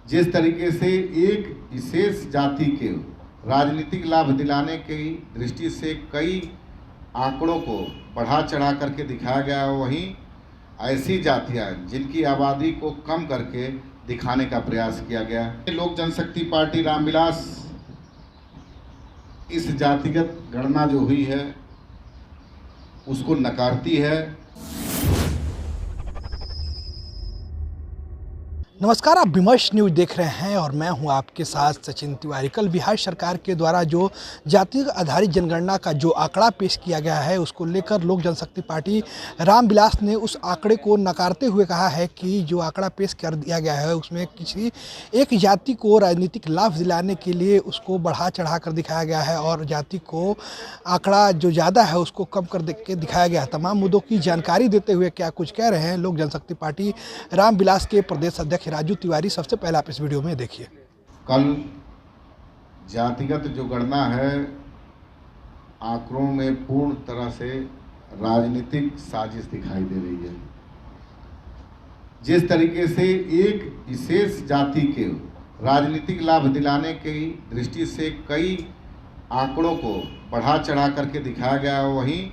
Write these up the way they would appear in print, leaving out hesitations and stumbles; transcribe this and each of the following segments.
जिस तरीके से एक विशेष जाति के राजनीतिक लाभ दिलाने की दृष्टि से कई आंकड़ों को बढ़ा चढ़ा करके दिखाया गया है, वहीं ऐसी जातियां जिनकी आबादी को कम करके दिखाने का प्रयास किया गया है। लोक जनशक्ति पार्टी रामविलास इस जातिगत गणना जो हुई है उसको नकारती है। नमस्कार, आप विमर्श न्यूज देख रहे हैं और मैं हूं आपके साथ सचिन तिवारी। कल बिहार सरकार के द्वारा जो जाति आधारित जनगणना का जो आंकड़ा पेश किया गया है उसको लेकर लोक जनशक्ति पार्टी रामविलास ने उस आंकड़े को नकारते हुए कहा है कि जो आंकड़ा पेश कर दिया गया है उसमें किसी एक जाति को राजनीतिक लाभ दिलाने के लिए उसको बढ़ा चढ़ा कर दिखाया गया है और जाति को आंकड़ा जो ज़्यादा है उसको कम कर के दिखाया गया है। तमाम मुद्दों की जानकारी देते हुए क्या कुछ कह रहे हैं लोक जनशक्ति पार्टी रामविलास के प्रदेश अध्यक्ष राजू तिवारी। सबसे पहले आप इस वीडियो में देखिए। कल जातिगत जो गणना है आंकड़ों में पूर्ण तरह से राजनीतिक साजिश दिखाई दे रही है। जिस तरीके से एक विशेष जाति के राजनीतिक लाभ दिलाने की दृष्टि से कई आंकड़ों को बढ़ा चढ़ा करके दिखाया गया है, वहीं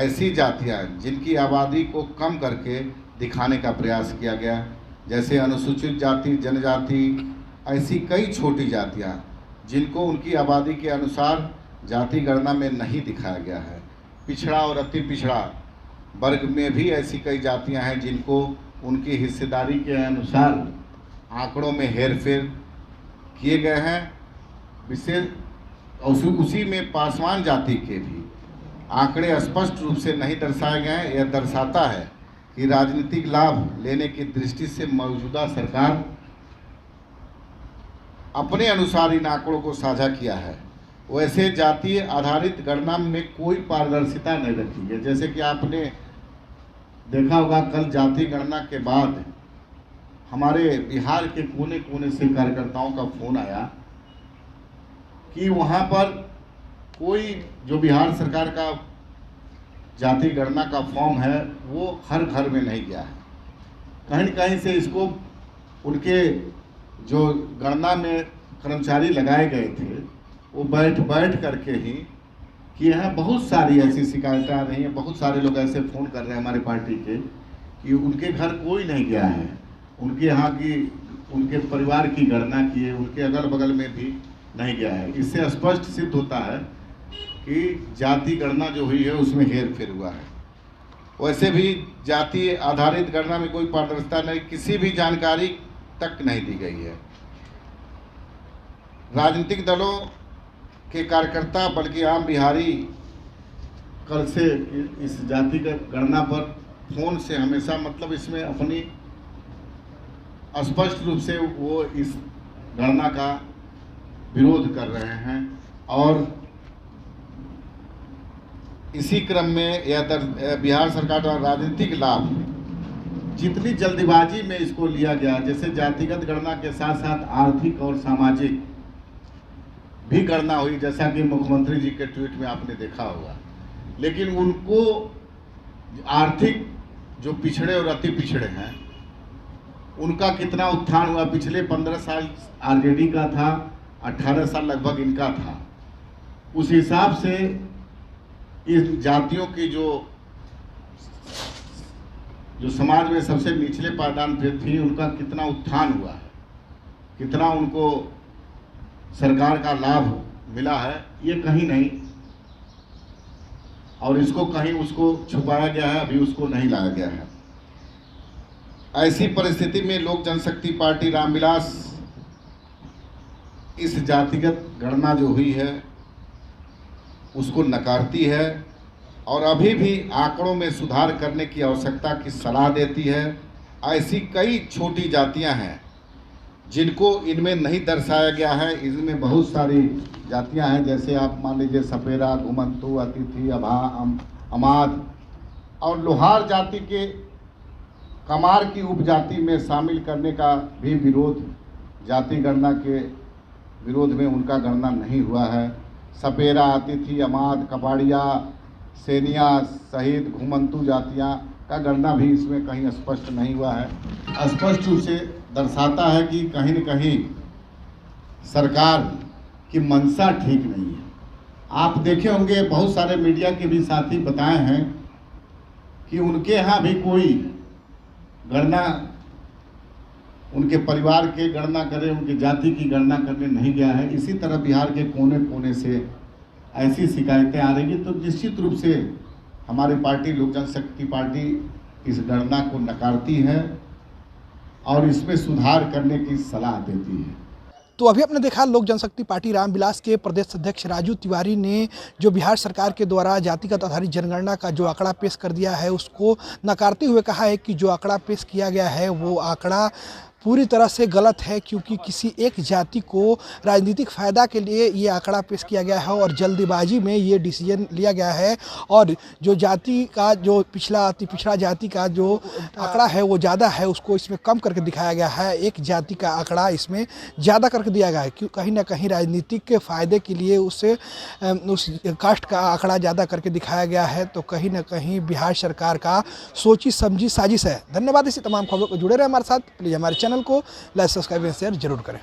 ऐसी जातियां जिनकी आबादी को कम करके दिखाने का प्रयास किया गया, जैसे अनुसूचित जाति, जनजाति, ऐसी कई छोटी जातियां जिनको उनकी आबादी के अनुसार जाति गणना में नहीं दिखाया गया है। पिछड़ा और अति पिछड़ा वर्ग में भी ऐसी कई जातियां हैं जिनको उनकी हिस्सेदारी के अनुसार आंकड़ों में हेरफेर किए गए हैं। विशेष उसी में पासवान जाति के भी आंकड़े स्पष्ट रूप से नहीं दर्शाए गए हैं। यह दर्शाता है कि राजनीतिक लाभ लेने की दृष्टि से मौजूदा सरकार अपने अनुसार इन आंकड़ों को साझा किया है। वैसे जातीय आधारित गणना में कोई पारदर्शिता नहीं रखी है। जैसे कि आपने देखा होगा, कल जाति गणना के बाद हमारे बिहार के कोने कोने से कार्यकर्ताओं का फोन आया कि वहाँ पर कोई जो बिहार सरकार का जाति गणना का फॉर्म है वो हर घर में नहीं गया है। कहीं न कहीं से इसको उनके जो गणना में कर्मचारी लगाए गए थे वो बैठ करके ही किए हैं। बहुत सारी ऐसी शिकायतें आ रही हैं, बहुत सारे लोग ऐसे फ़ोन कर रहे हैं हमारे पार्टी के कि उनके घर कोई नहीं गया है, उनके यहाँ की उनके परिवार की गणना किए, उनके अगल बगल में भी नहीं गया है। इससे स्पष्ट सिद्ध होता है कि जाति गणना जो हुई है उसमें हेर फेर हुआ है। वैसे भी जाति आधारित गणना में कोई पारदर्शिता नहीं, किसी भी जानकारी तक नहीं दी गई है। राजनीतिक दलों के कार्यकर्ता बल्कि आम बिहारी कल से इस जाति गणना पर फोन से हमेशा इसमें अपनी स्पष्ट रूप से वो इस गणना का विरोध कर रहे हैं और इसी क्रम में यह बिहार सरकार द्वारा राजनीतिक लाभ जितनी जल्दीबाजी में इसको लिया गया, जैसे जातिगत गणना के साथ साथ आर्थिक और सामाजिक भी गणना हुई, जैसा कि मुख्यमंत्री जी के ट्वीट में आपने देखा होगा। लेकिन उनको आर्थिक जो पिछड़े और अति पिछड़े हैं उनका कितना उत्थान हुआ, पिछले 15 साल आरजेडी का था, 18 साल लगभग इनका था। उस हिसाब से इन जातियों की जो समाज में सबसे निचले पायदान पे थी उनका कितना उत्थान हुआ है, कितना उनको सरकार का लाभ मिला है, ये कहीं नहीं। और इसको कहीं उसको छुपाया गया है, अभी उसको नहीं लाया गया है। ऐसी परिस्थिति में लोक जनशक्ति पार्टी रामविलास इस जातिगत गणना जो हुई है उसको नकारती है और अभी भी आंकड़ों में सुधार करने की आवश्यकता की सलाह देती है। ऐसी कई छोटी जातियां हैं जिनको इनमें नहीं दर्शाया गया है। इनमें बहुत सारी जातियां हैं, जैसे आप मान लीजिए सपेरा, घुमंतु, अतिथि, अभा, अमाद और लोहार जाति के कमार की उपजाति में शामिल करने का भी विरोध, जाति गणना के विरोध में उनका गणना नहीं हुआ है। सपेरा, अतिथि, अमाद, कबाड़िया, सेनिया सहित घुमंतु जातियां का गणना भी इसमें कहीं स्पष्ट नहीं हुआ है। स्पष्ट रूप से दर्शाता है कि कहीं न कहीं सरकार की मंशा ठीक नहीं है। आप देखे होंगे, बहुत सारे मीडिया के भी साथी बताए हैं कि उनके यहाँ भी कोई गणना, उनके परिवार के गणना करे, उनकी जाति की गणना करने नहीं गया है। इसी तरह बिहार के कोने कोने से ऐसी शिकायतें आ रही हैं। तो निश्चित रूप से हमारी पार्टी लोक जनशक्ति पार्टी इस गणना को नकारती है और इसमें सुधार करने की सलाह देती है। तो अभी आपने देखा लोक जनशक्ति पार्टी रामविलास के प्रदेश अध्यक्ष राजू तिवारी ने जो बिहार सरकार के द्वारा जातिगत आधारित जनगणना का जो आंकड़ा पेश कर दिया है उसको नकारते हुए कहा है कि जो आंकड़ा पेश किया गया है वो आंकड़ा पूरी तरह से गलत है, क्योंकि किसी एक जाति को राजनीतिक फ़ायदा के लिए ये आंकड़ा पेश किया गया है और जल्दबाजी में ये डिसीजन लिया गया है। और जो जाति का जो पिछड़ा अति पिछड़ा जाति का जो आंकड़ा है वो ज़्यादा है, उसको इसमें कम करके दिखाया गया है। एक जाति का आंकड़ा इसमें ज़्यादा करके दिया गया है, क्यों कहीं ना कहीं राजनीतिक के फ़ायदे के लिए उस कास्ट का आंकड़ा ज़्यादा करके दिखाया गया है। तो कहीं ना कहीं बिहार सरकार का सोची समझी साजिश है। धन्यवाद। इसी तमाम खबरों को जुड़े रहे हमारे साथ। प्लीज़ हमारे चैनल को लाइक, सब्सक्राइब और शेयर जरूर करें।